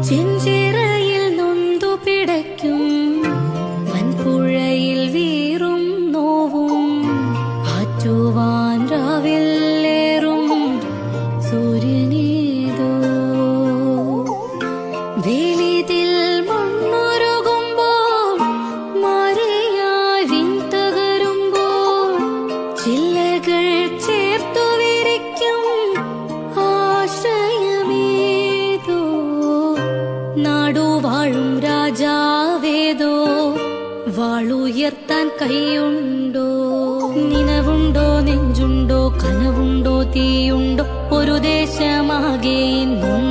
ചെഞ്ചിറയിൽ നൊന്തു പിടയ്ക്കും വൻപുഴയിൽ വീറും നോവും ആറ്റുവാൻ രാവിലേറും സൂര്യനേതോ വേലിതിൽ മണ്ണൊരുകുമ്പോൾ മാറിയായി വിൺതകരുമ്പോൾ ചില്ലകൾ ചേർത്തു വിരിക്കും ആശ്രയമേതോ നാടുവാഴും രാജാവേതോ വാളുയർത്താൻ കൈയുണ്ടോ നിനവുണ്ടോ നെഞ്ചുണ്ടോ കനവുണ്ടോ തീയുണ്ടോ ഒരു ദേശമാകെ ഇന്നും